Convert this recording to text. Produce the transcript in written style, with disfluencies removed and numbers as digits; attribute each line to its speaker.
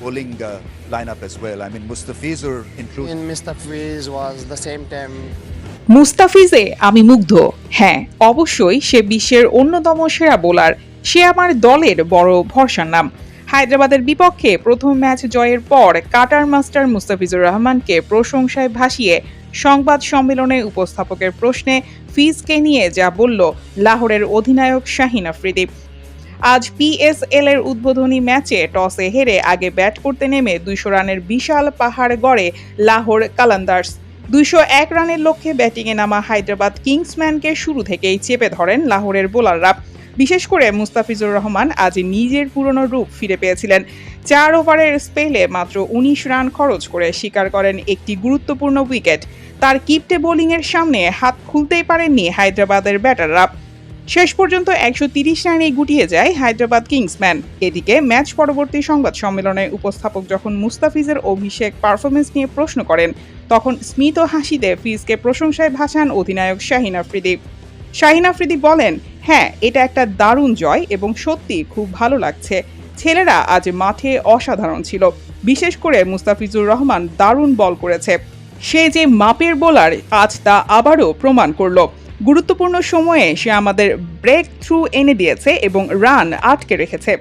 Speaker 1: bowling lineup as well. I mean, Mustafizur included.
Speaker 2: In Mustafiz was the same time.
Speaker 3: মুস্তাফিজে আমি মুগ্ধ। হ্যাঁ, অবশ্যই সে বিশ্বের অন্যতম সেরা বোলার। সে আমার দলের বড় ভরসার নাম। হায়দ্রাবাদের বিপক্ষে প্রথম ম্যাচ জয়ের পর কাটার মাস্টার মুস্তাফিজুর রহমানকে প্রশংসায় ভাসিয়ে সংবাদ সম্মেলনে উপস্থাপকের প্রশ্নে ফিজকে নিয়ে যা বলল লাহোরের অধিনায়ক শাহিন আফ্রিদি। আজ পিএসএল এর উদ্বোধনী ম্যাচে টসে হেরে আগে ব্যাট করতে নেমে ২০০ রানের বিশাল পাহাড় গড়ে লাহোর কালান্দার্স। ২০১ রানের লক্ষ্যে ব্যাটিংয়ে নামা হায়দ্রাবাদ কিংসম্যানকে শুরু থেকেই চেপে ধরেন লাহোরের বোলাররা। বিশেষ করে মুস্তাফিজুর রহমান আজ নিজের পুরনো রূপ ফিরে পেয়েছিলেন। ৪ ওভারের স্পেলে মাত্র ১৯ রান খরচ করে শিকার করেন একটি গুরুত্বপূর্ণ উইকেট। তার কিপটে বোলিংয়ের সামনে হাত খুলতেই পারেননি হায়দ্রাবাদের ব্যাটাররা। শেষ পর্যন্ত ১৩০ রানে গুটিয়ে যায় হায়দ্রাবাদ কিংসম্যান। এদিকে ম্যাচ পরবর্তী সংবাদ সম্মেলনে উপস্থাপক যখন মুস্তাফিজের অভিষেক পারফরমেন্স নিয়ে প্রশ্ন করেন, তখন স্মিত হাসিতে ফিজকে প্রশংসায় ভাসান অধিনায়ক শাহিন আফ্রিদি। শাহিন আফ্রিদি বলেন, হ্যাঁ, এটা একটা দারুণ জয় এবং সত্যি খুব ভালো লাগছে। ছেলেরা আজ মাঠে অসাধারণ ছিল। বিশেষ করে মুস্তাফিজুর রহমান দারুণ বল করেছে। সে যে মাপের বোলার আজ তা আবারও প্রমাণ করল। গুরুত্বপূর্ণ সময়ে সে আমাদের ব্রেক থ্রু এনে দিয়েছে এবং রান আটকে রেখেছে।